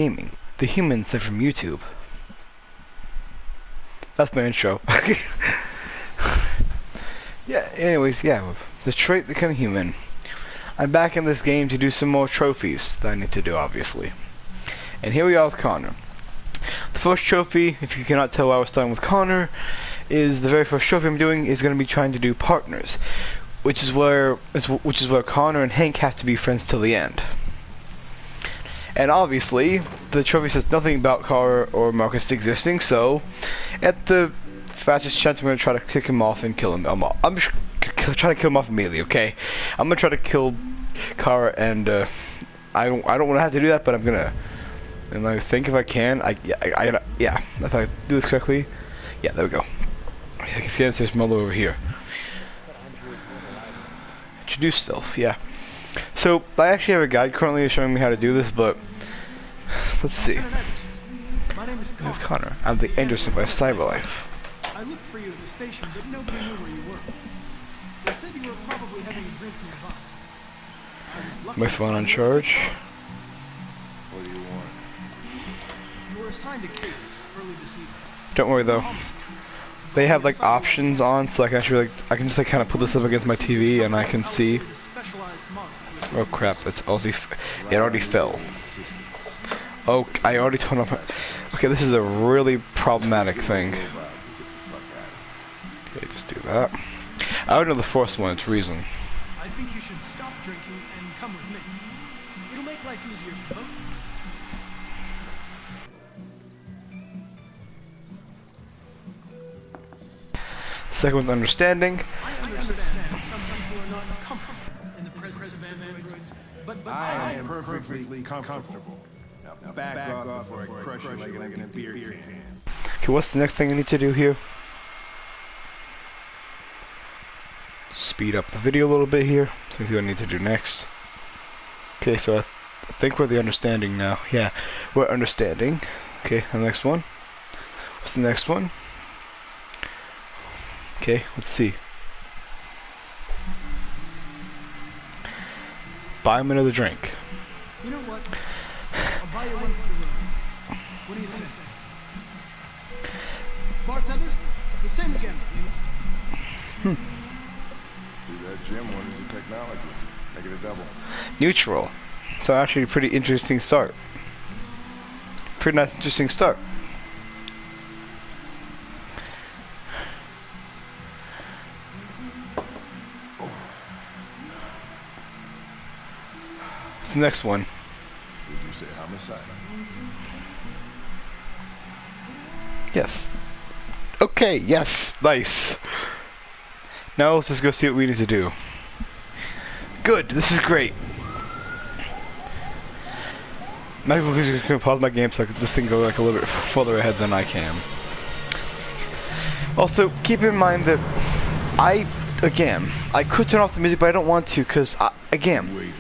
Gaming, the human sent from YouTube. That's my intro. Yeah, anyways, yeah, Detroit Become Human. I'm back in this game to do some more trophies that I need to do, obviously. And here we are with Connor. The first trophy, if you cannot tell why I was starting with Connor, is the very first trophy I'm doing is going to be trying to do partners, which is where Connor and Hank have to be friends till the end. And obviously, the trophy says nothing about Carr or Marcus existing, so at the fastest chance, I'm going to try to kick him off and kill him. I'm just trying to kill him off immediately, okay? I'm going to try to kill Carr, and I don't want to have to do that, but I'm going to. And I think if I can, yeah, if I do this correctly, yeah, there we go. I can see there's Muller over here. Introduce self, yeah. So, I actually have a guide currently showing me how to do this, but let's see. My name is Connor. I'm the Anderson by Cyberlife. I looked for you at the station, but nobody knew where you were. They said you were probably having a drink nearby. I was lucky. My phone on charge. What do you want? You were assigned a case early this evening. Don't worry though. They have like options on, so I can actually I can just like kind of put this up against my TV and I can see. Oh crap! It already fell. Oh, I already turned off. Okay, this is a really problematic thing. Okay, just do that. I would know the first one. It's reason. I think you should stop drinking and come with me. It'll make life easier for both of us. Second one's understanding. I understand some people are not comfortable in the presence of androids, but I am perfectly comfortable. Now back off before I crush you like an empty beer can. Okay, what's the next thing I need to do here? Speed up the video a little bit here. So we see what I need to do next. Okay, so I think we're the understanding now. Yeah, we're understanding. Okay, the next one. What's the next one? Okay, let's see. Buy him another drink. you know what? I'll buy you one for the room. What do you say? Bartender, the same again, please. See that gym one is a technology. Make it a double. Neutral. So actually a pretty interesting start. Pretty nice interesting start. What's the next one? Did you say homicide? Yes. Okay, yes, nice. Now let's just go see what we need to do. Good, this is great. I'm just gonna pause my game so this thing go like a little bit further ahead than I can. Also, keep in mind that I could turn off the music, but I don't want to, because, again, Wait here.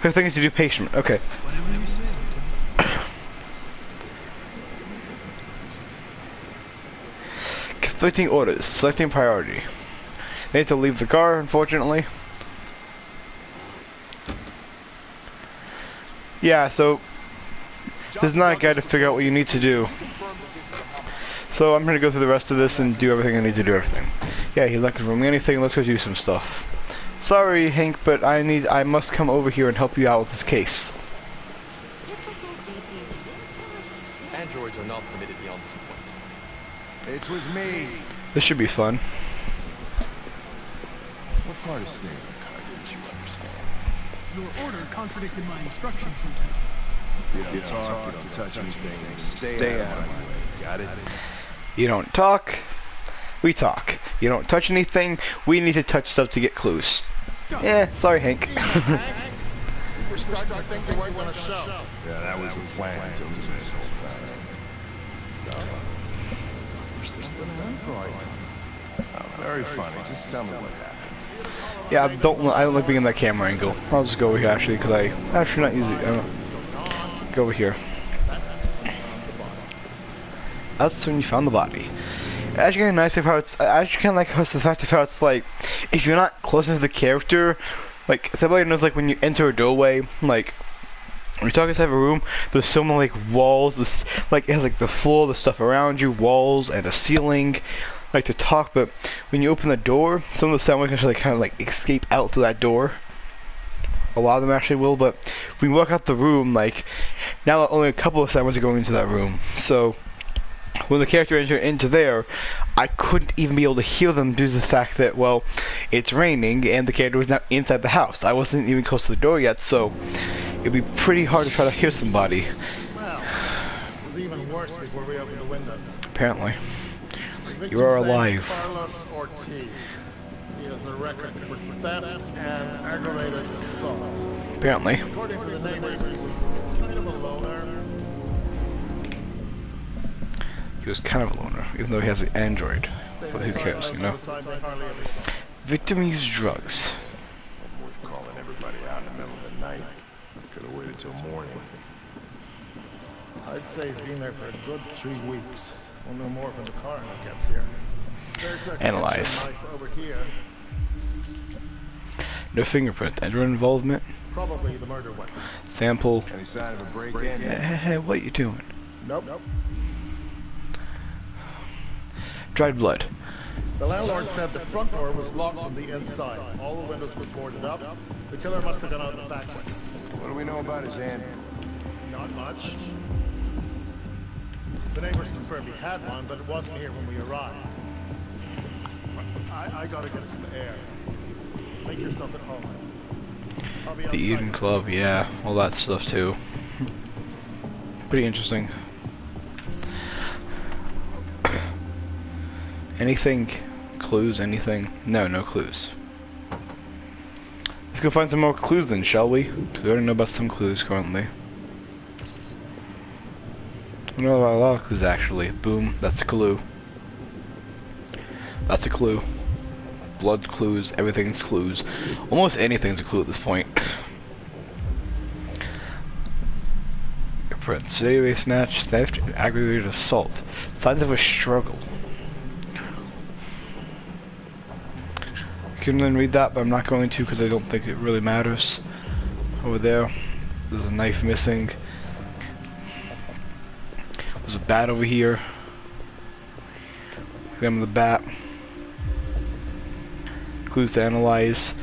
the thing is to do patient. Okay. Whatever you say. Conflicting orders. Selecting priority. They need to leave the car, unfortunately. Yeah, so there's not a guide to figure out what you need to do. So I'm gonna go through the rest of this and do everything I need to do. Everything. Yeah, he's not confirming anything. Let's go do some stuff. Sorry, Hank, but I must come over here and help you out with this case. Androids are not permitted beyond this point. It's with me. This should be fun. What part of staying in the car didn't you understand? Your order contradicted my instructions, Lieutenant. You don't talk, you don't touch anything, stay out of my way. Got it? You don't talk, we talk. You don't touch anything, we need to touch stuff to get clues. Yeah, sorry, Hank. We're starting to think they weren't going to show. Yeah, that was the plan until this asshole found it. So, there's something android. Oh, very funny. Just tell me what happened. Yeah, I don't like being in that camera angle. I'll just go over here actually, because I actually not easy. Go over here. That's when you found the body. Actually, kind of nice of how it's. I actually kind of like how it's the fact of how it's like, if you're not close enough to the character, like somebody knows like when you enter a doorway, like When you talk inside of a room, there's so many like walls, this like it has like the floor, the stuff around you, walls and a ceiling, like to talk. But when you open the door, some of the sound waves actually kind of like escape out through that door. A lot of them actually will, but when you walk out the room, like now only a couple of sound waves are going into that room. So when the character entered into there, I couldn't even be able to hear them due to the fact that, well, it's raining and the character was now inside the house. I wasn't even close to the door yet, so it'd be pretty hard to try to hear somebody. Well, it was even worse before we opened the windows. Apparently. The You are victim's name's alive. Carlos Ortiz. He has a record for theft and aggravated assault. Apparently. According to the neighbors, he was kind of a loner. He was kind of a loner, even though he has an android. But who cares, you know? Victim used drugs. Wasn't worth calling everybody out in the middle of the night. Could have waited till morning. I'd say he's been there for a good 3 weeks. We'll know more when the coroner gets here. There's a Analyze. knife over here. No fingerprint. Android involvement. Probably the murder weapon. Sample. Any sign of a break-in? Hey, what you doing? Nope. Dried blood. The landlord said the front door was locked from the inside. All the windows were boarded up. The killer must have gone out the back way. What do we know about his hand? Not much. The neighbors confirmed he had one, but it wasn't here when we arrived. I gotta get some air. Make yourself at home. I'll be The outside. Eden Club, yeah, all that stuff too. Pretty interesting. Anything? Clues? Anything? No, no clues. Let's go find some more clues then, shall we? 'Cause we already know about some clues currently. We know about a lot of clues actually. Boom, that's a clue. That's a clue. Blood's clues, everything's clues. Almost anything's a clue at this point. Prints, database match, theft, aggravated assault. Signs of a struggle. Couldn't then read that, but I'm not going to because I don't think it really matters. Over there, there's a knife missing. There's a bat over here. Examine the bat. Clues to analyze.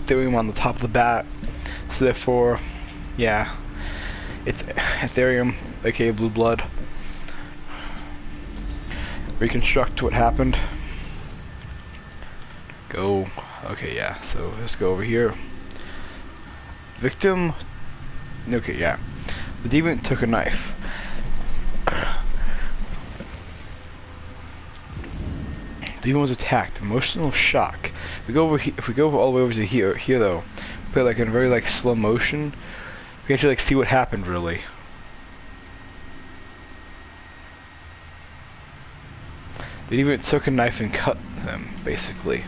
Ethereum on the top of the bat. So therefore, yeah, it's Ethereum, aka blue blood. Reconstruct what happened. Go. Okay, yeah. So let's go over here. Victim. Okay, yeah. The deviant took a knife. The deviant was attacked. Emotional shock. If we go over if we go all the way over to here though, play like in very like slow motion, we can actually like see what happened really. The deviant took a knife and cut them, basically.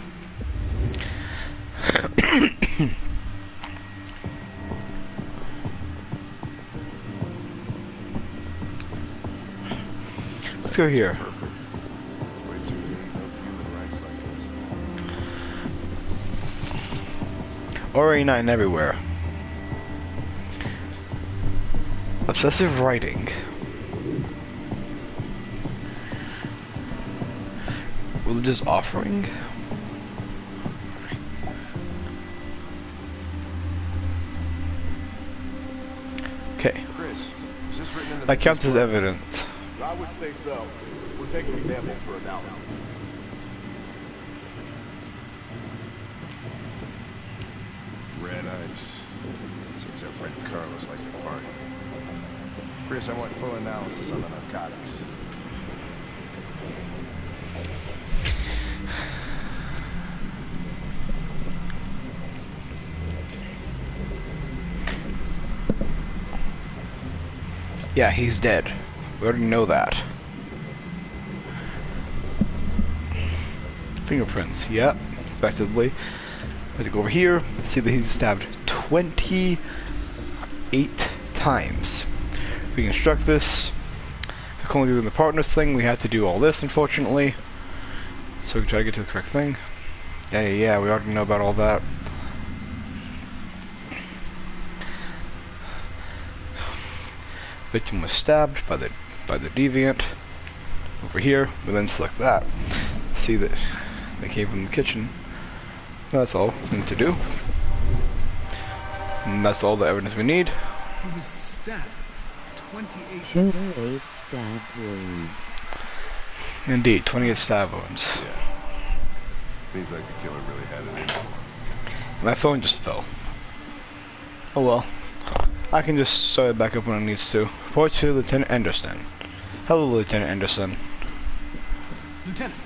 Let's go here. RA9 everywhere. Obsessive writing. Religious offering. Okay. Chris, is this written in the That counts as evidence. I would say so. We're taking samples for analysis. Red ice. Seems our friend Carlos likes to party. Chris, I want full analysis on the narcotics. Yeah, he's dead. We already know that. Fingerprints, yep, expectedly. We have to go over here, see that he's stabbed 28 times. If we construct this, if we're only doing the partners thing, we have to do all this, unfortunately. So we can try to get to the correct thing. Yeah, we already know about all that. Victim was stabbed by the deviant. Over here, we then select that. See that they came from the kitchen. That's all we need to do. And that's all the evidence we need. He was stabbed 28 28 stab wounds. Indeed, 28 stab wounds. Yeah. Seems like the killer really had it in for him. My phone just fell. Oh well. I can just start it back up when it needs to. Report to Lieutenant Anderson. Hello, Lieutenant Anderson. Lieutenant,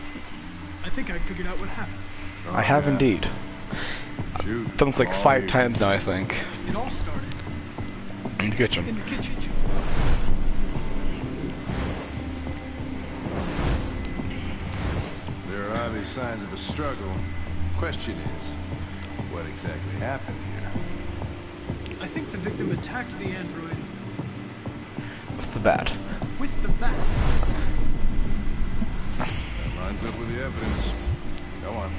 I think I figured out what happened. Oh, I have yeah. indeed. Shoot. Done it like All 5 you. times now, I think. It all started In the kitchen. in the kitchen. There are obvious signs of a struggle. Question is, what exactly happened here? I think the victim attacked the android With the bat. with the bat. That lines up with the evidence. Go on.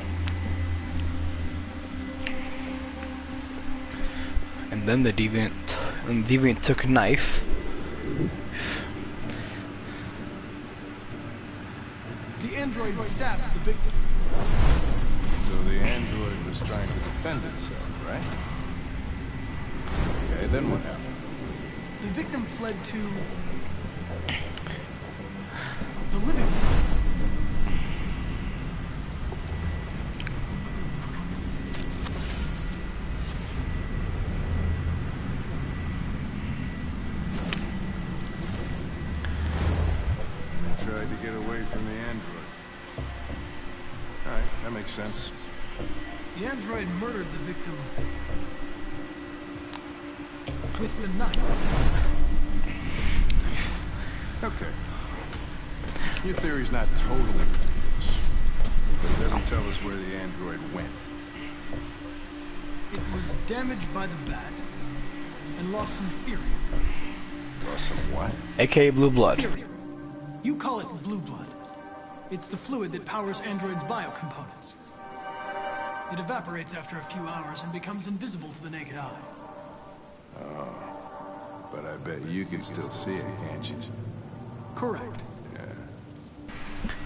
And then the deviant took a knife. The android stabbed the victim. So the android was trying to defend itself, right? Okay, then what happened? The victim fled to the living room. Tried to get away from the android. Alright, that makes sense. The android murdered the victim with the knife. Okay. Your theory's not totally ridiculous, but it doesn't tell us where the android went. It was damaged by the bat and lost some therium. Lost some what? AKA blue blood. Therium. You call it blue blood. It's the fluid that powers androids' biocomponents. It evaporates after a few hours and becomes invisible to the naked eye. But I bet you can still see it, can't you? Correct. Yeah.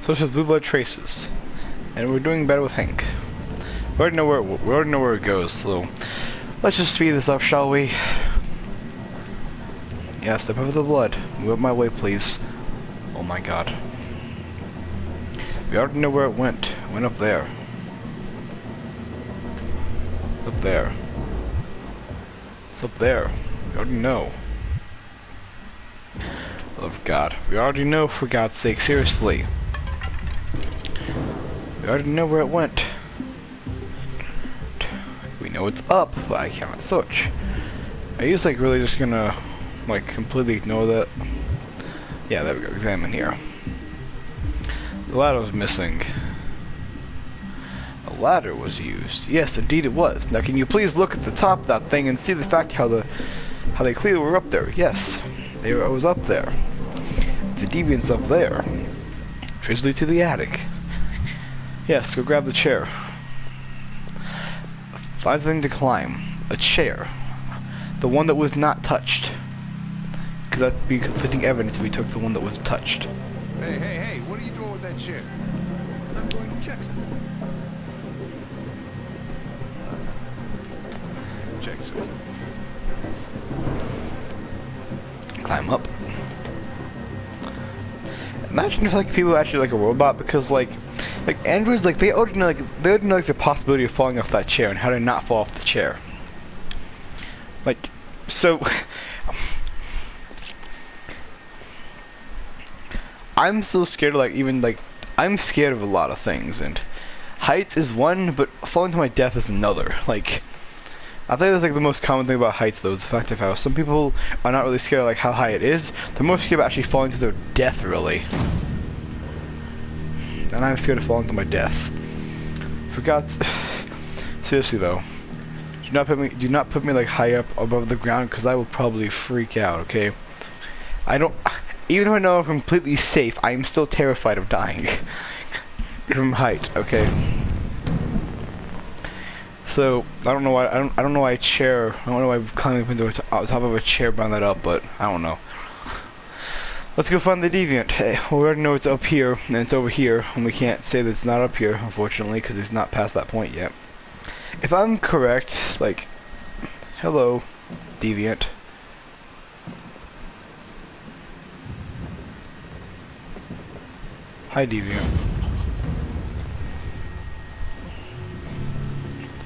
So it's just blue blood traces. And we're doing better with Hank. We already know where it goes, so let's just speed this up, shall we? Yeah, step over the blood. Move up my way, please. Oh my god. We already know where it went. It went up there. Up there. It's up there. We already know. Oh god. We already know, for God's sake, seriously. We already know where it went. We know it's up, but I cannot search. Are you just like really just gonna like completely ignore that? Yeah, there we go. Examine here. The ladder was missing. A ladder was used. Yes, indeed it was. Now can you please look at the top of that thing and see the fact how they clearly were up there? Yes. It was up there. The deviant's up there. Trace lead to the attic. Yes, go grab the chair. Find something to climb. A chair. The one that was not touched. Because that'd be conflicting evidence if we took the one that was touched. Hey, what are you doing with that chair? I'm going to check something. Check something. Climb up. Imagine if like people were actually like a robot, because like androids, like they already know the possibility of falling off that chair and how to not fall off the chair. Like, so I'm still scared of I'm scared of a lot of things, and heights is one, but falling to my death is another. Like, I think that's like the most common thing about heights, though, is the fact of how some people are not really scared of like how high it is. They're more scared of actually falling to their death, really. And I'm scared of falling to my death. For God's seriously though, do not put me like high up above the ground, because I will probably freak out. Okay, even though I know I'm completely safe, I am still terrified of dying from height. Okay. So I don't know why I don't know why I'm climbing up into the top of a chair bound that up, but I don't know. Let's go find the deviant. Hey, we already know it's up here, and it's over here, and we can't say that it's not up here, unfortunately, because it's not past that point yet. If I'm correct, like, hello, deviant. Hi, deviant.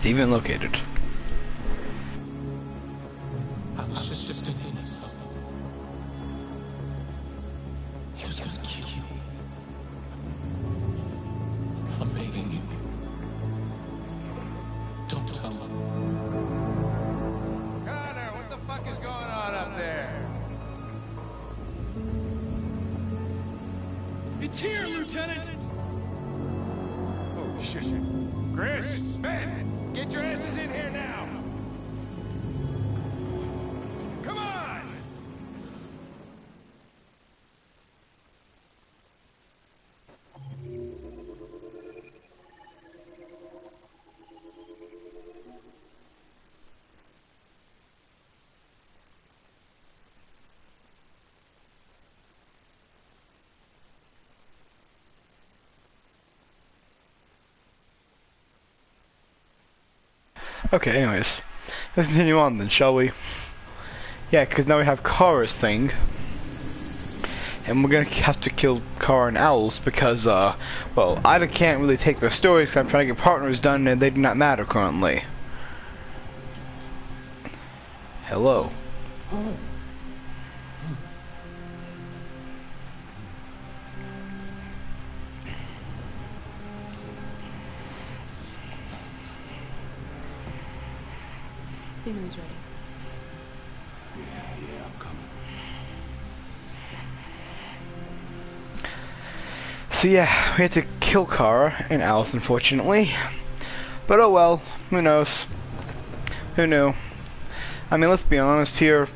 Deviant located. I was just defending myself. He was gonna kill you. I'm begging you. Don't tell him. Connor, what the fuck is going on up there? It's here, Lieutenant! Holy shit. Chris, Ben, get your asses in here now. Come on! Okay, anyways. Let's continue on then, shall we? Yeah, because now we have Kara's thing. And we're gonna have to kill Kara and Owls because, well, I can't really take their stories because I'm trying to get partners done and they do not matter currently. Hello. Dinner is ready. Yeah, I'm coming. So yeah, we had to kill Kara and Alice, unfortunately. But oh well, who knows? Who knew? I mean, let's be honest here.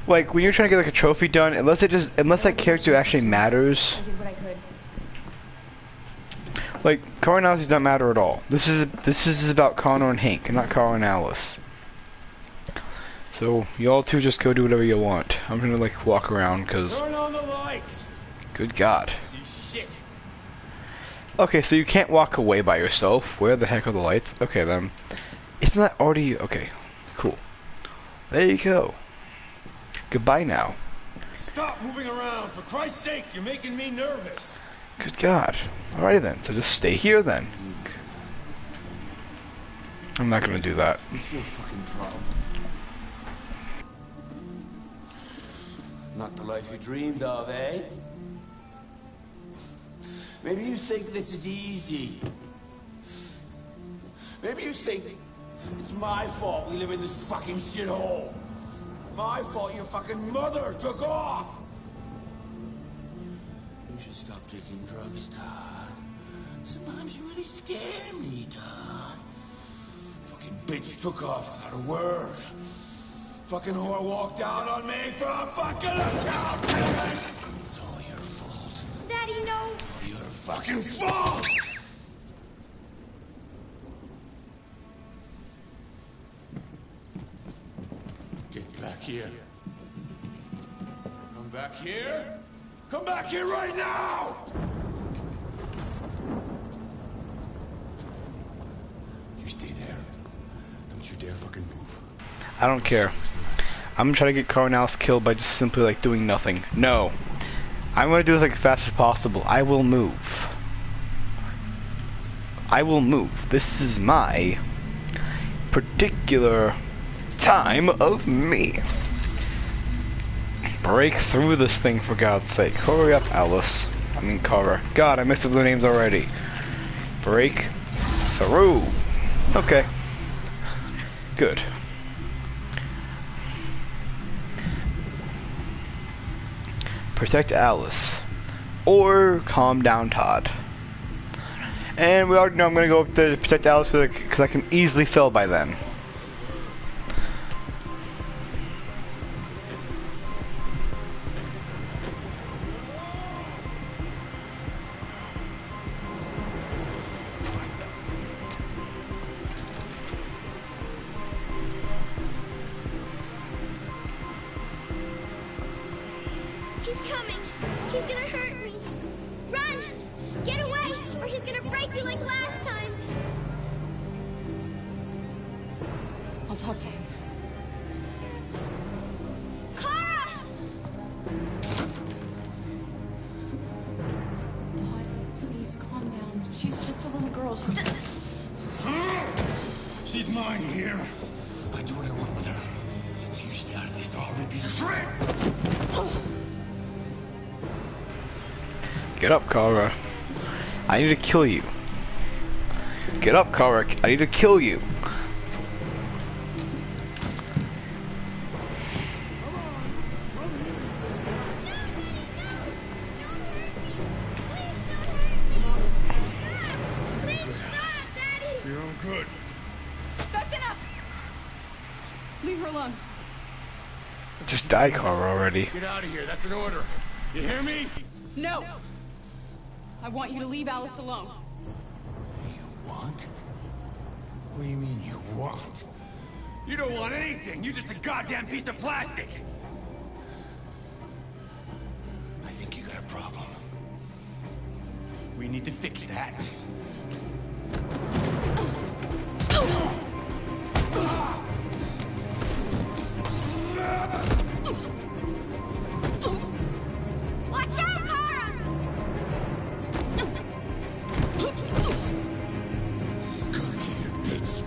Like, when you're trying to get like a trophy done, unless that character actually matters, I did what I could. like Kara and Alice does not matter at all. This is about Connor and Hank, and not Kara and Alice. So y'all two just go do whatever you want. I'm gonna like walk around because. Turn on the lights. Good God. See shit. Okay, so you can't walk away by yourself. Where the heck are the lights? Okay then. Isn't that already okay? Cool. There you go. Goodbye now. Stop moving around, for Christ's sake, you're making me nervous. Good God. Alrighty then. So just stay here then. I'm not gonna do that. What's your fucking problem? Not the life you dreamed of, eh? Maybe you think this is easy. Maybe you think it's my fault we live in this fucking shithole. My fault your fucking mother took off. You should stop taking drugs, Todd. Sometimes you really scare me, Todd. Fucking bitch took off without a word. Fucking whore walked out on me for a fucking accountant! It's all your fault. Daddy, no! It's all your fucking fault! Get back here. Come back here. Come back here right now! You stay there. Don't you dare fucking move. I don't care. I'm gonna try to get Kara and Alice killed by just simply like doing nothing. No. I'm gonna do this like as fast as possible. I will move. I will move. This is my particular time of me. Break through this thing for God's sake. Hurry up, Alice. I mean Kara. God, I messed up the names already. Break through. Okay. Good. Protect Alice. Or calm down Todd. And we already know I'm gonna go up to protect Alice because I can easily fail by then. He's coming. He's gonna hurt me. Run! Get away, or he's gonna break you like last time. I'll talk to him. Kara! Todd, please calm down. She's just a little girl. She's mine here. I do what I want with her. So you stay out of this, or I'll rip you to shreds. Get up, Kara. I need to kill you. Get up, Kara. I need to kill you. For your own good. That's enough! Leave her alone. Just die, Kara, already. Get out of here. That's an order. You hear me? No! I want you to leave Alice alone. You want? What do you mean you want? You don't want anything. You're just a goddamn piece of plastic. I think you got a problem. We need to fix that. Watch out, Kara! Come here, bitch.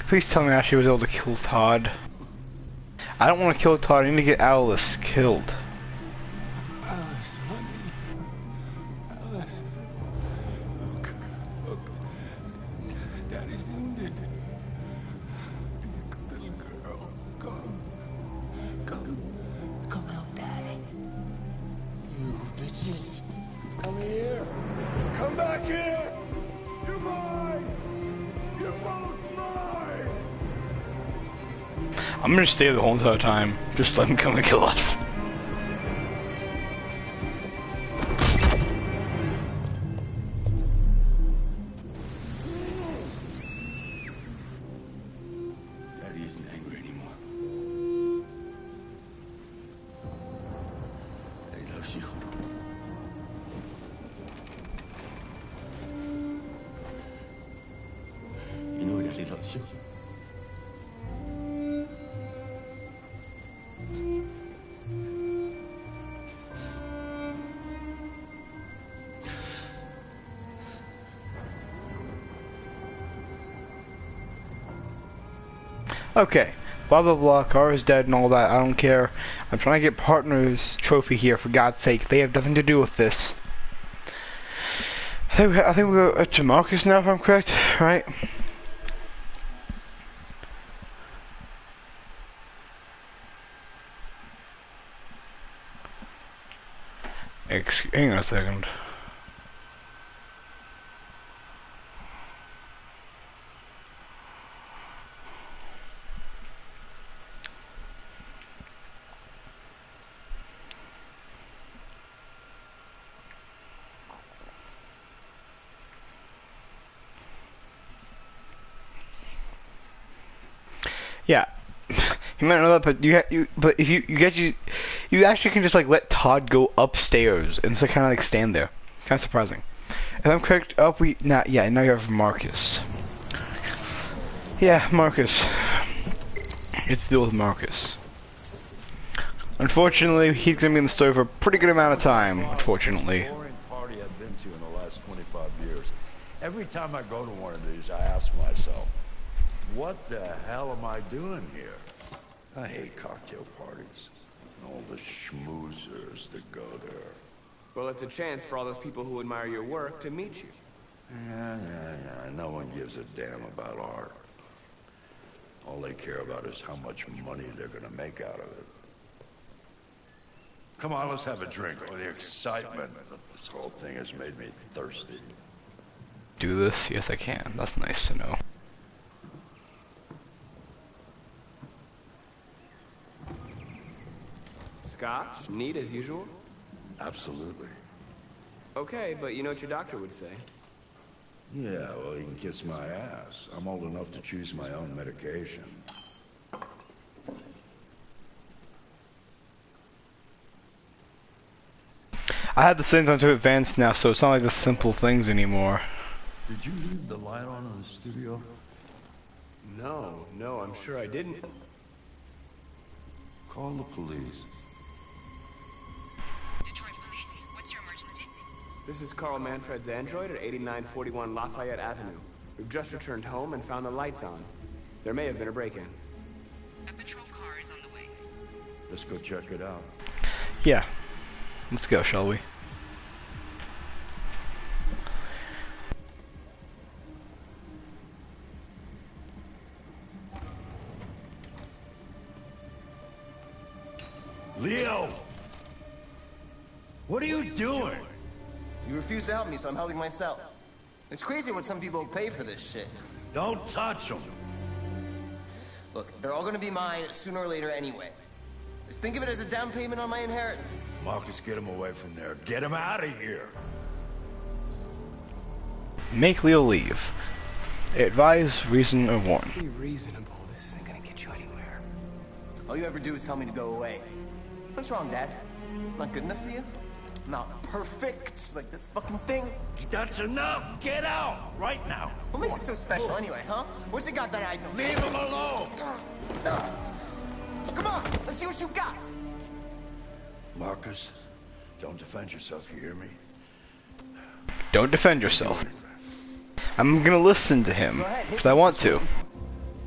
Please tell me Ashley was able to kill Todd. I don't want to kill Todd. I need to get Alice killed. Alice, honey. Alice. Look. Daddy's wounded. Little girl. Come help Daddy. You bitches. Come here. Come back here. You're mine. You're both mine. I'm gonna stay the whole entire time. Just let him come and kill us. Daddy isn't angry anymore. Daddy loves you. You know Daddy loves you. Okay. Blah blah blah. Kara's dead and all that. I don't care. I'm trying to get partner's trophy here. For God's sake, they have nothing to do with this. I think we're to Marcus now, if I'm correct, right? Hang on a second. Yeah, you might know that, but but if you actually can just like let Todd go upstairs and so kind of like stand there. Kind of surprising. If I'm correct, now you have Marcus. Yeah, Marcus. It's deal with Marcus. Unfortunately, he's gonna be in the story for a pretty good amount of time. Unfortunately. Boring party I've been to in the last 25 years. Every time I go to one of these, I ask myself, what what the hell am I doing here? I hate cocktail parties. And all the schmoozers that go there. Well, it's a chance for all those people who admire your work to meet you. Yeah. No one gives a damn about art. All they care about is how much money they're gonna make out of it. Come on, let's have a drink. Oh, the excitement of this whole thing has made me thirsty. Do this? Yes, I can. That's nice to know. Scotch? Neat as usual? Absolutely. Okay, but you know what your doctor would say. Yeah, well, he can kiss my ass. I'm old enough to choose my own medication. I had the settings on too advanced now, so it's not like the simple things anymore. Did you leave the light on in the studio? No, I'm sure I didn't. Call the police. Detroit Police, what's your emergency? This is Carl Manfred's android at 8941 Lafayette Avenue. We've just returned home and found the lights on. There may have been a break-in. A patrol car is on the way. Let's go check it out. Yeah. Let's go, shall we? Leo! What are you doing? You refuse to help me, so I'm helping myself. It's crazy what some people pay for this shit. Don't touch him. Look, they're all gonna be mine sooner or later anyway. Just think of it as a down payment on my inheritance. Marcus, get him away from there. Get him out of here. Make Leo leave. Advise, reason, or warn. Be reasonable. This isn't gonna get you anywhere. All you ever do is tell me to go away. What's wrong, Dad? Not good enough for you? Not perfect, like this fucking thing? That's enough. Get out right now. What makes it so special anyway, huh? What's it got that I don't? Leave him alone. Come on, let's see what you got. Marcus, don't defend yourself, you hear me? Don't defend yourself. I'm gonna listen to him, because I want to.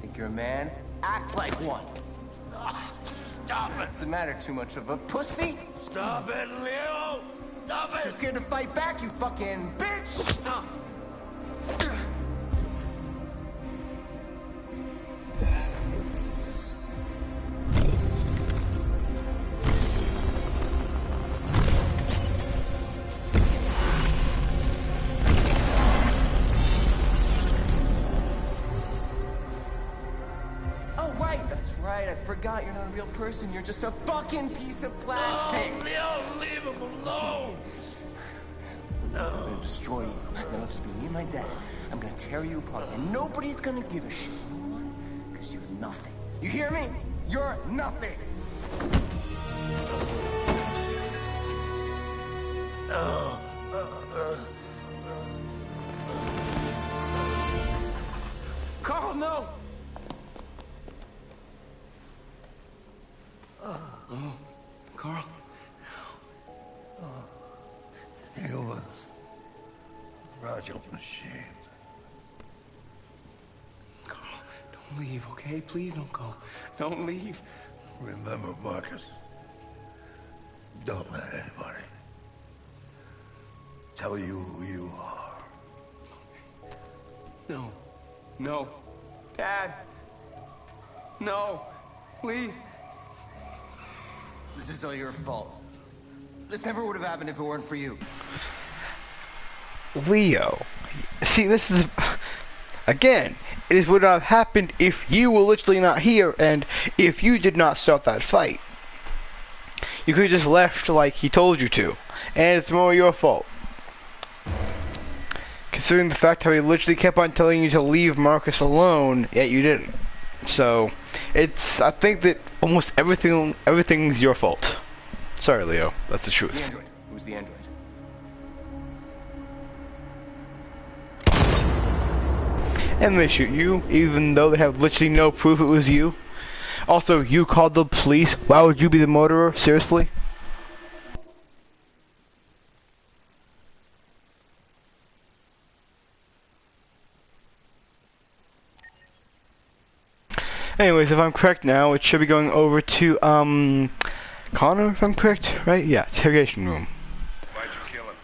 Think you're a man? Act like one. Stop it! Doesn't matter too much of a pussy. Stop it, Leo! Stop it! You're scared to fight back, you fucking bitch! I forgot you're not a real person. You're just a fucking piece of plastic. Oh, Leo, leave him alone. I'm gonna destroy you. Then it'll just be me and my dad. I'm gonna tear you apart, and nobody's gonna give a shit. Because you're nothing. You hear me? You're nothing. Carl, no! Oh, Carl. Humans. Fragile machines. Carl, don't leave, okay? Please don't go. Don't leave. Remember, Marcus. Don't let anybody tell you who you are. No. No. Dad. No. Please. This is all your fault. This never would have happened if it weren't for you. Leo. See, this is... Again, it would have happened if you were literally not here, and if you did not start that fight. You could have just left like he told you to, and it's more your fault. Considering the fact how he literally kept on telling you to leave Marcus alone, yet you didn't. So, it's... I think that almost everything's your fault. Sorry, Leo. That's the truth. The android. Who's the android? And they shoot you, even though they have literally no proof it was you. Also, you called the police. Why would you be the murderer? Seriously? Anyways, if I'm correct now, it should be going over to, Connor, if I'm correct, right? Yeah, interrogation room. Why'd you kill him?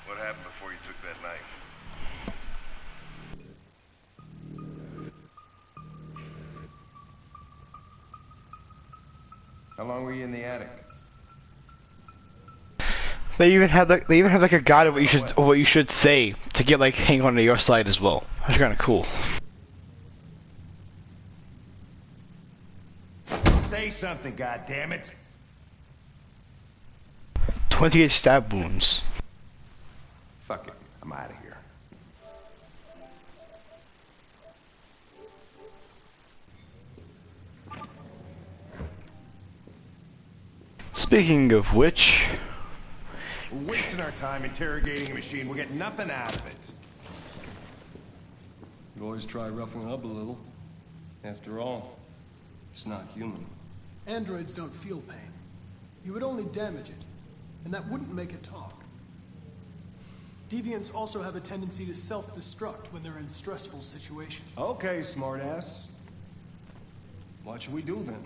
What happened before you took that knife? How long were you in the attic? They even have like a guide of what you should say to get like hang on to your side as well. That's kind of cool. Say something, goddammit! 28 stab wounds. Fuck it, I'm out of here. Speaking of which, We're wasting our time interrogating a machine. We'll get nothing out of it. You always try roughing up a little. After all, it's not human. Androids don't feel pain. You would only damage it, and that wouldn't make it talk. Deviants also have a tendency to self-destruct when they're in stressful situations. Okay, smartass. What should we do then?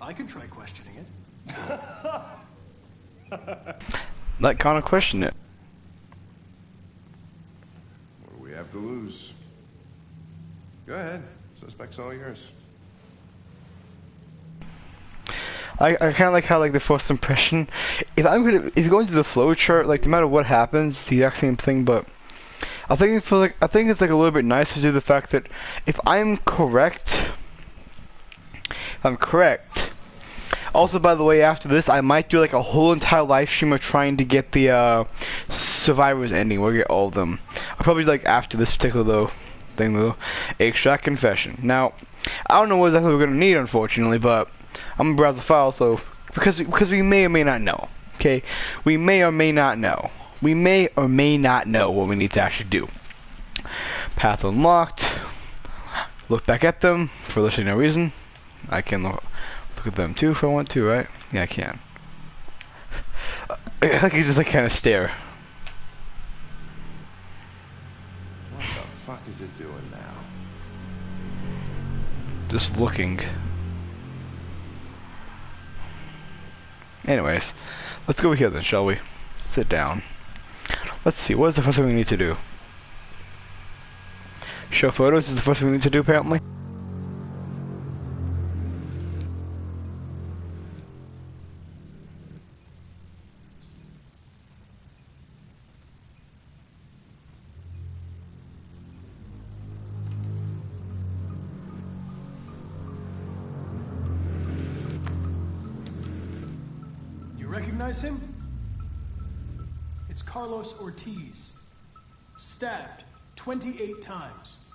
I could try questioning it. that kind of question it. What do we have to lose? Go ahead. Suspect's all yours. I kind of like how like the first impression. If you go into the flow chart, like no matter what happens, it's the exact same thing. But I think it's like a little bit nice to do the fact that if I'm correct. Also, by the way, after this, I might do like a whole entire live stream of trying to get the survivors ending. We'll get all of them. I'll probably do, like after this particular thing though, extract confession. Now, I don't know what exactly we're gonna need, unfortunately, but I'm gonna browse the file. So because we may or may not know. Okay, we may or may not know. We may or may not know what we need to actually do. Path unlocked. Look back at them for literally no reason. I can look at them too if I want to, right? Yeah, I can. I can just like kind of stare. What the fuck is it doing now? Just looking. Anyways, let's go over here then, shall we? Sit down. Let's see, what is the first thing we need to do? Show photos is the first thing we need to do, apparently. Recognize him? It's Carlos Ortiz. Stabbed 28 times.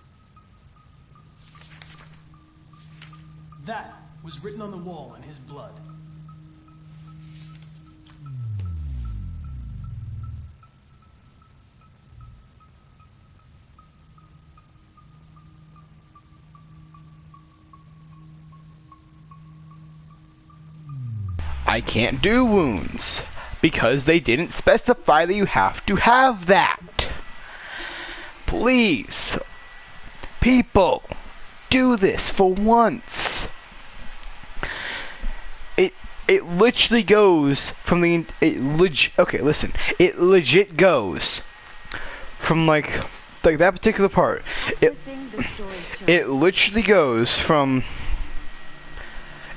That was written on the wall in his blood. I can't do wounds because they didn't specify that you have to have that. Please, people, do this for once. It literally goes from the okay, listen. It legit goes from like that particular part. It literally goes from.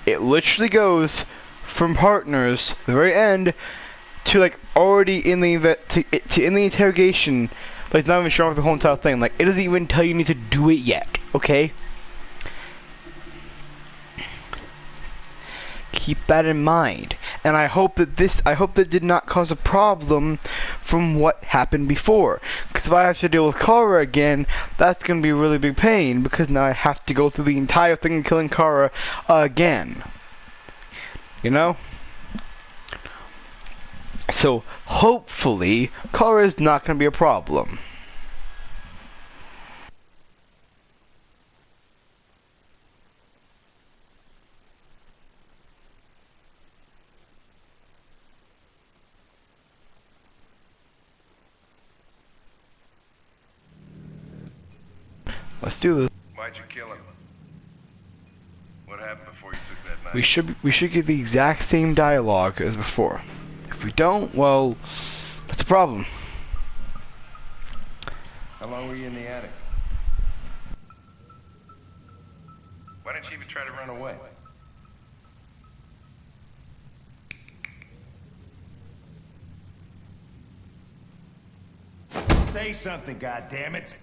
It literally goes from partners, the very end, to like already in the in the interrogation. But it's not even showing the whole entire thing. Like it doesn't even tell you need to do it yet. Okay. Keep that in mind, and I hope that did not cause a problem from what happened before. Because if I have to deal with Kara again, that's gonna be a really big pain. Because now I have to go through the entire thing of killing Kara again. You know? So hopefully Kara is not gonna be a problem. Let's do this. Why'd Why'd you kill him? What happened before you took that knife? We should get the exact same dialogue as before. If we don't, well, that's a problem. How long were you in the attic? Why didn't you even try to run away? Say something, goddammit!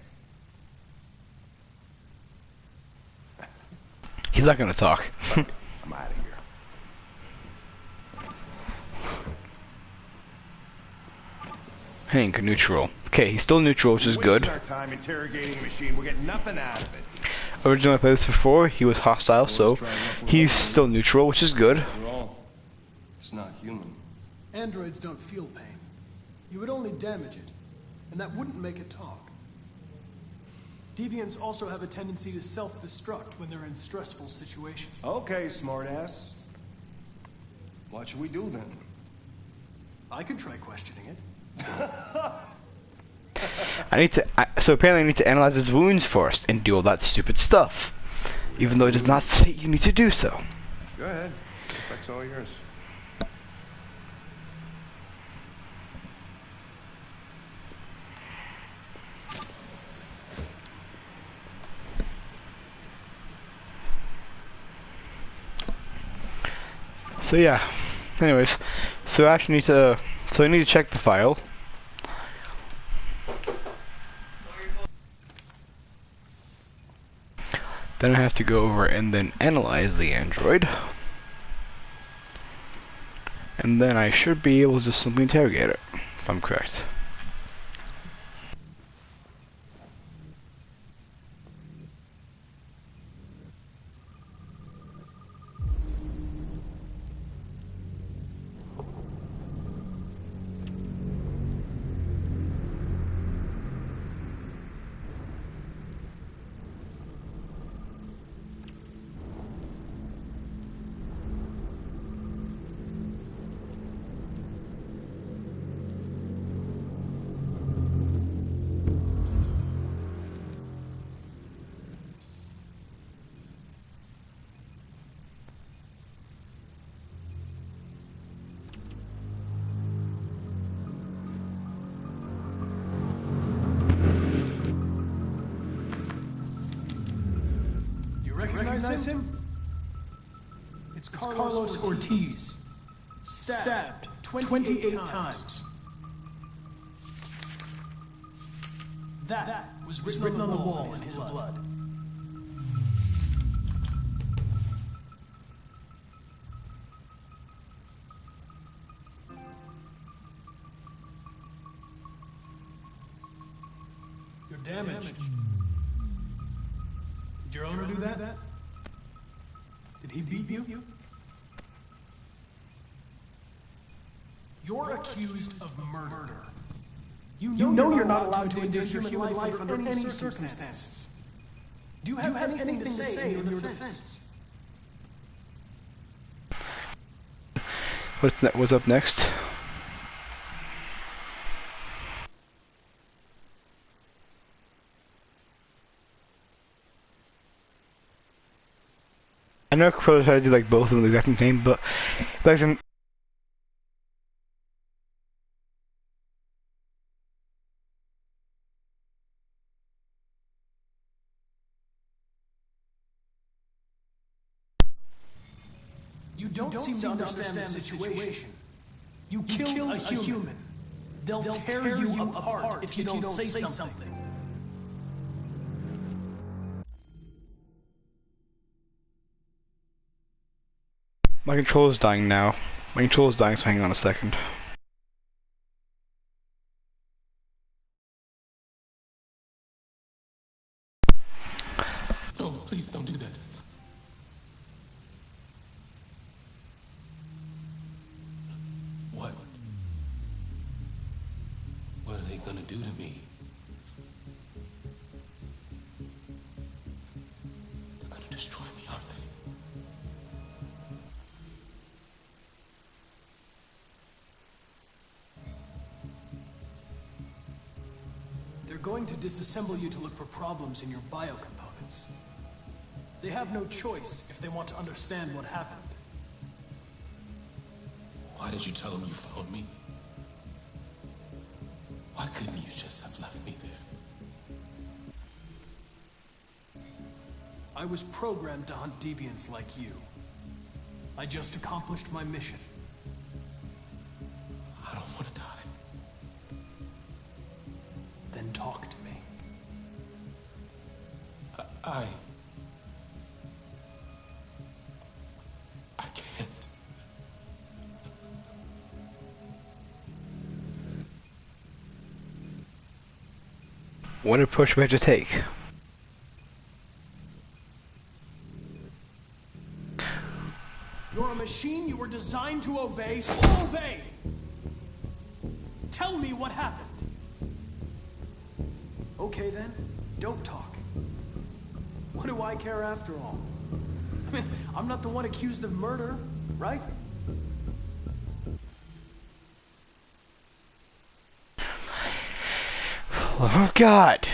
He's not gonna talk. I'm out of here. Hank, neutral. Okay, he's still neutral, which is good. Our time interrogating a machine. We're getting nothing out of it. Originally I played this before, he was hostile, so he's still neutral, which is good. After all, it's not human. Androids don't feel pain. You would only damage it, and that wouldn't make it talk. Deviants also have a tendency to self-destruct when they're in stressful situations. Okay, smartass. What should we do then? I could try questioning it. So apparently I need to analyze his wounds first and do all that stupid stuff. Even though it does not say you need to do so. Go ahead. Suspect's all yours. So yeah. Anyways, so I actually need to check the file. Then I have to go over and then analyze the android. And then I should be able to just simply interrogate it, if I'm correct. Recognize him? It's Carlos Ortiz. Stabbed 28 times. That was written on the wall in his blood. You're damaged. Did your owner do that? Did he beat you? You're accused of murder. You know you're not allowed to endanger human life under any circumstances. Do you have anything to say in your defense? What's up next? I know I could probably try to do like both of them the exact same thing, but like You don't seem to understand the situation. You kill a human. They'll tear you apart if you don't say something. my controller's dying now. My controller's dying, so hang on a second. No, please don't do that. What? What are they gonna do to me? They're gonna destroy me, aren't they? They're going to disassemble you to look for problems in your biocomponents. They have no choice if they want to understand what happened. Why did you tell them you found me? Why couldn't you just have left me there? I was programmed to hunt deviants like you. I just accomplished my mission. I don't want to die. Then talk to me. I can't. What approach we have to take? You're a machine. You were designed to obey, so obey! Tell me what happened. Okay then, don't talk. What do I care after all? I mean, I'm not the one accused of murder, right? Oh God.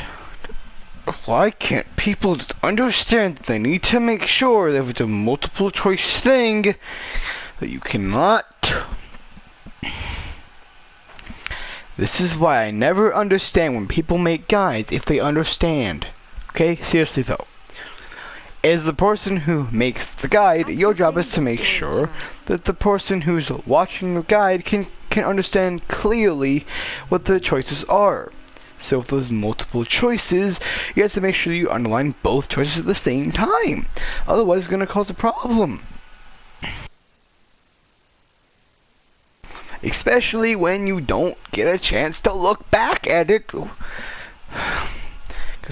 Why can't people just understand that they need to make sure that if it's a multiple choice thing that you cannot. This is why I never understand when people make guides if they understand. Okay? Seriously though. As the person who makes the guide, your job is to make sure that the person who's watching the guide can understand clearly what the choices are. So if there's multiple choices, you have to make sure you underline both choices at the same time. Otherwise it's going to cause a problem. Especially when you don't get a chance to look back at it. Because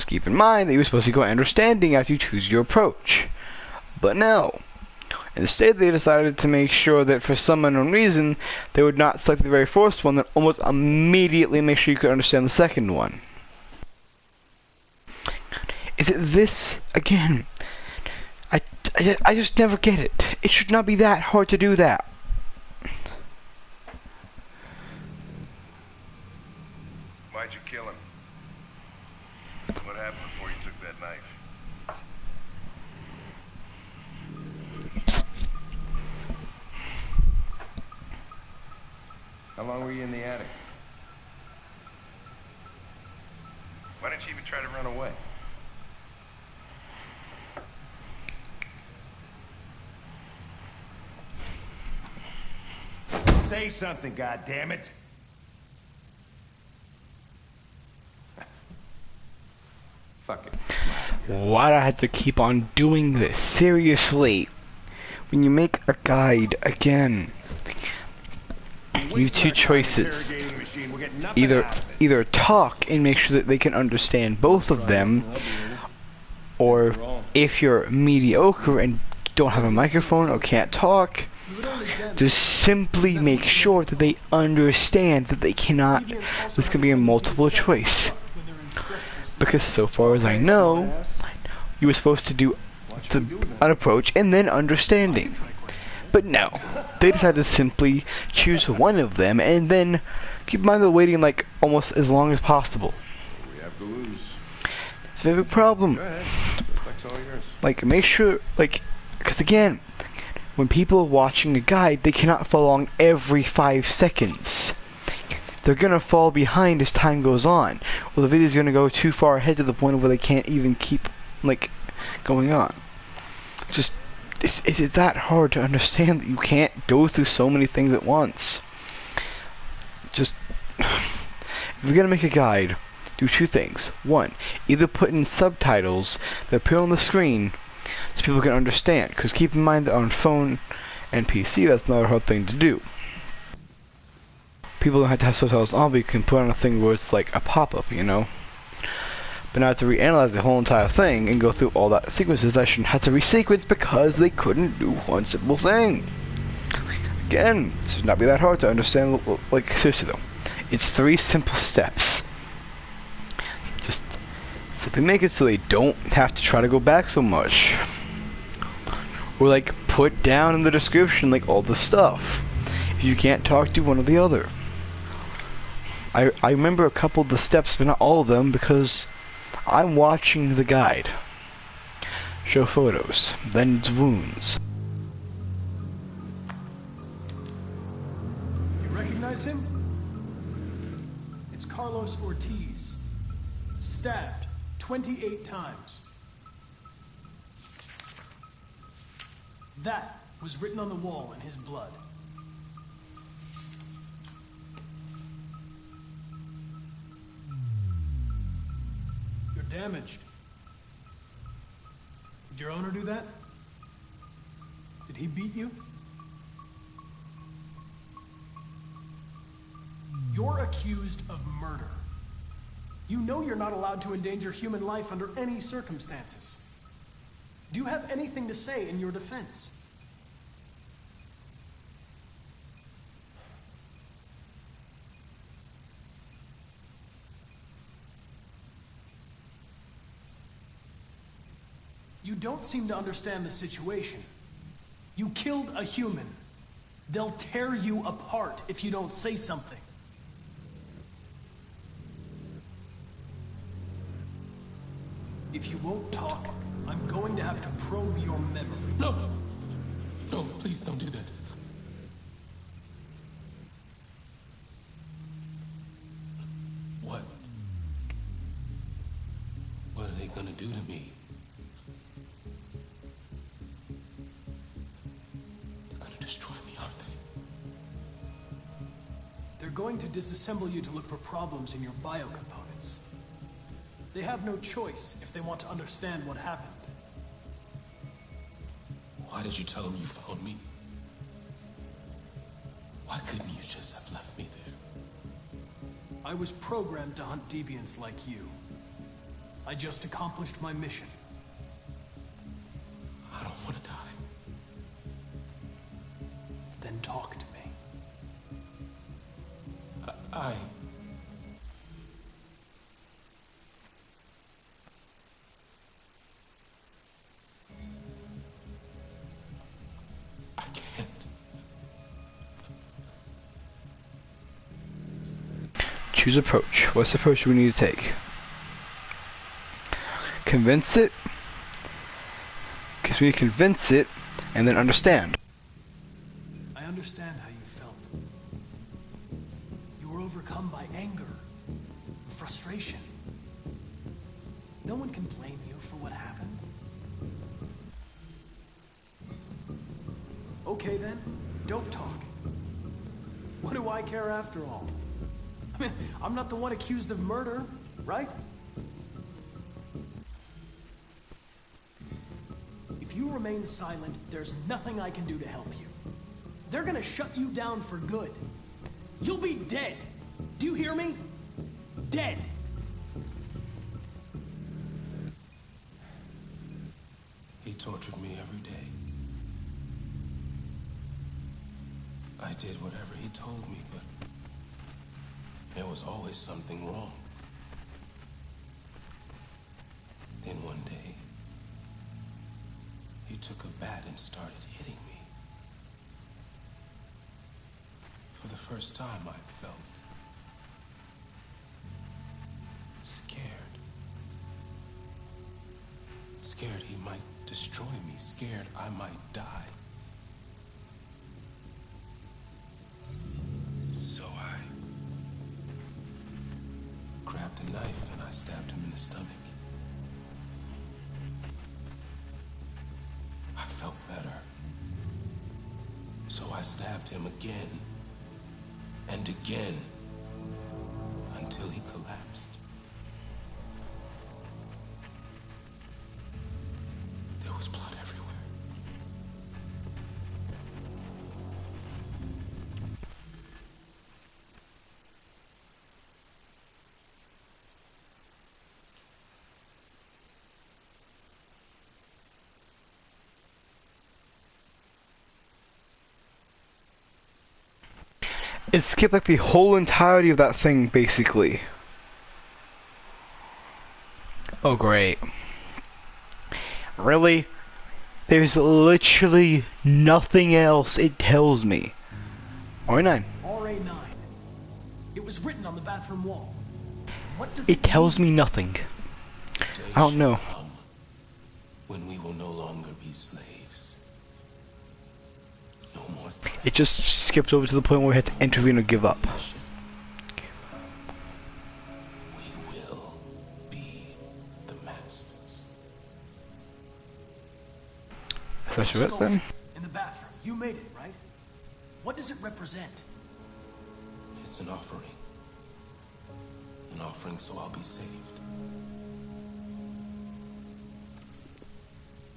keep in mind that you're supposed to go understanding after you choose your approach. But no. Instead, they decided to make sure that for some unknown reason, they would not select the very first one, then almost immediately make sure you could understand the second one. Is it this again? I just never get it. It should not be that hard to do that. Why'd you kill him? What happened before you took that knife? How long were you in the attic? Why didn't you even try to run away? Say something, goddammit! Fuck it. Why do I have to keep on doing this? Seriously. When you make a guide again, you have two choices. Either talk and make sure that they can understand both of them, or if you're mediocre and don't have a microphone or can't talk, just simply make sure that they understand that they cannot. This can be a multiple choice. Because so far as I know, you were supposed to do an approach and then understanding. But no, they decided to simply choose one of them and then keep in mind they're waiting like almost as long as possible. We have to lose. It's a very big problem. Go ahead. Suspect's all yours. Like, make sure, like, because again, when people are watching a guide, they cannot follow along every 5 seconds. They're gonna fall behind as time goes on, or the video's gonna go too far ahead to the point where they can't even keep, like, going on. Just, is it that hard to understand that you can't go through so many things at once? Just, if you're gonna make a guide, do two things. One, either put in subtitles that appear on the screen so people can understand, because keep in mind that on phone and PC, that's not a hard thing to do. People don't have to have subtitles on, but you can put on a thing where it's like a pop-up, you know? But now to reanalyze the whole entire thing and go through all that sequences, I shouldn't have to resequence because they couldn't do one simple thing. Again, it should not be that hard to understand, like, seriously though. It's 3 simple steps. Just simply make it so they don't have to try to go back so much. Or like, put down in the description, like, all the stuff. If you can't talk, do one or the other. I remember a couple of the steps, but not all of them, because I'm watching the guide. show photos, then wounds. You recognize him? It's Carlos Ortiz. Stabbed 28 times. That was written on the wall in his blood. You're damaged. Did your owner do that? Did he beat you? You're accused of murder. You know you're not allowed to endanger human life under any circumstances. Do you have anything to say in your defense? You don't seem to understand the situation. You killed a human. They'll tear you apart if you don't say something. If you won't talk, I'm going to have to probe your memory. No! No, please don't do that. What? What are they gonna do to me? They're gonna destroy me, aren't they? They're going to disassemble you to look for problems in your biocomponents. They have no choice if they want to understand what happened. Why did you tell them you found me? Why couldn't you just have left me there? I was programmed to hunt deviants like you. I just accomplished my mission. I don't want to die. Then talk to me. I can't. Choose approach. What's the approach we need to take? Convince it? Because we convince it and then understand. I understand how you felt. You were overcome by anger, frustration. No one can blame you for what happened. Okay then, don't talk. What do I care after all? I mean, I'm not the one accused of murder, right? If you remain silent, there's nothing I can do to help you. They're gonna shut you down for good. You'll be dead. Do you hear me? Dead. He tortured me every day. I did whatever he told me, but there was always something wrong. Then one day, he took a bat and started hitting me. For the first time, I felt scared. Scared he might destroy me. Scared I might die. So I grabbed a knife and I stabbed him in the stomach. I felt better. So I stabbed him again and again until he collapsed. There was blood everywhere. It skipped like the whole entirety of that thing, basically. Oh great. Really? There's literally nothing else it tells me. RA9. RA9. It was written on the bathroom wall. What does It tells me nothing. I don't know. When when we will no longer be slaves. No more It just skipped over to the point where we had to intervene or give up. We will be the masters. Is that it then? In the bathroom. You made it, right? What does it represent? It's an offering. An offering so I'll be saved.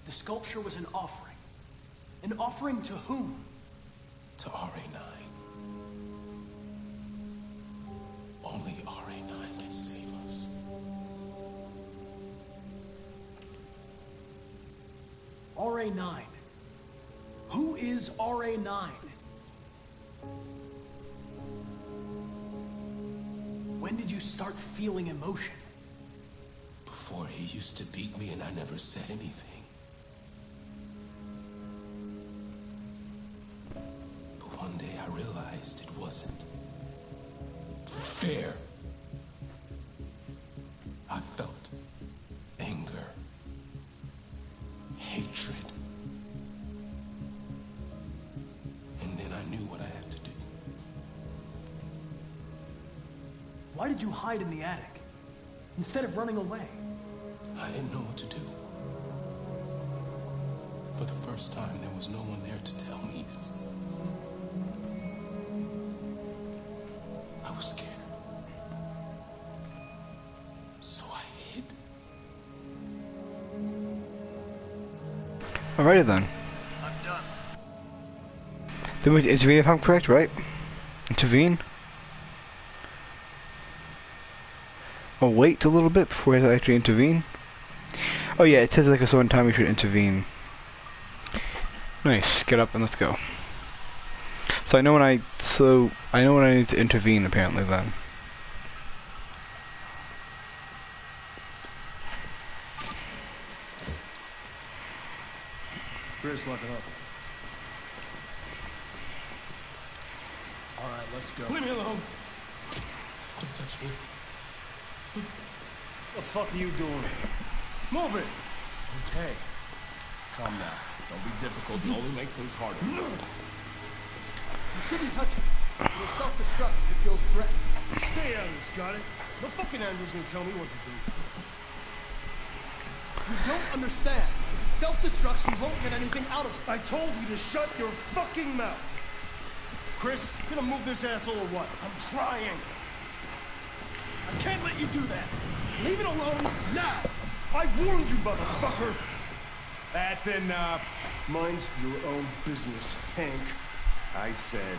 The sculpture was an offering. An offering to whom? To RA9. Only RA9 can save us. RA9. Who is RA9? When did you start feeling emotion? Before he used to beat me and I never said anything. But one day I realized it wasn't fair. I felt anger, hatred. And then I knew what I had to do. Why did you hide in the attic? Instead of running away? I didn't know what to do. For the first time, there was no one there to tell me. I was scared. So I hid. Alrighty then. I'm done. Then we intervene if I'm correct, right? Intervene? Or wait a little bit before I actually intervene? Oh yeah, it says like a certain time we should intervene. Nice, get up and let's go. So I know when I need to intervene apparently then. Chris, lock it up. Alright, let's go. Leave me alone. Don't touch me. What the fuck are you doing? Move it! Okay. Calm down. Don't be difficult and only make things harder. You shouldn't touch it. It'll self-destruct if it feels threatened. Stay out of this, got it? No fucking Andrew's gonna tell me what to do. You don't understand. If it self-destructs, we won't get anything out of it. I told you to shut your fucking mouth! Chris, you gonna move this asshole or what? I'm trying! I can't let you do that. Leave it alone now. I warned you, motherfucker! That's enough. Mind your own business, Hank. I said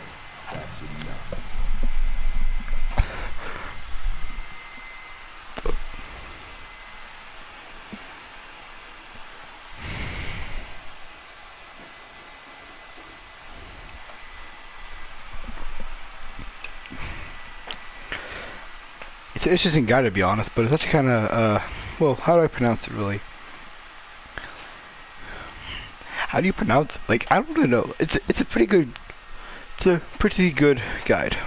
that's enough. It's an interesting guy to be honest, but it's actually kind of, well, how do I pronounce it really? How do you pronounce it? Like, I don't really know. It's a pretty good guide.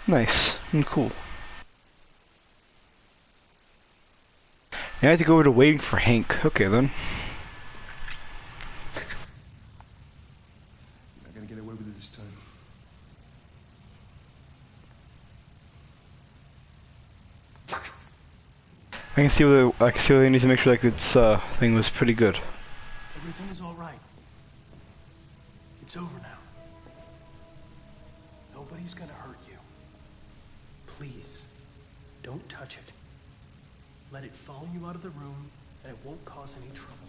Nice and cool. Now I have to go over to waiting for Hank. Okay then. You're not gonna get away with it this time. I can see where they need to make sure like this thing was pretty good. Everything is all right. It's over now. Nobody's gonna hurt you. Please, don't touch it. Let it follow you out of the room, and it won't cause any trouble.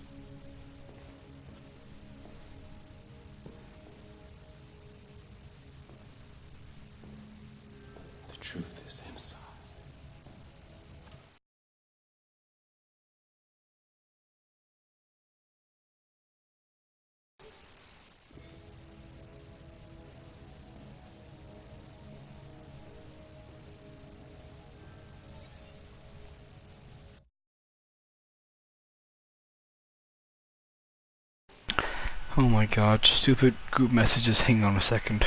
The truth is inside. Oh my god, stupid group messages. Hang on a second.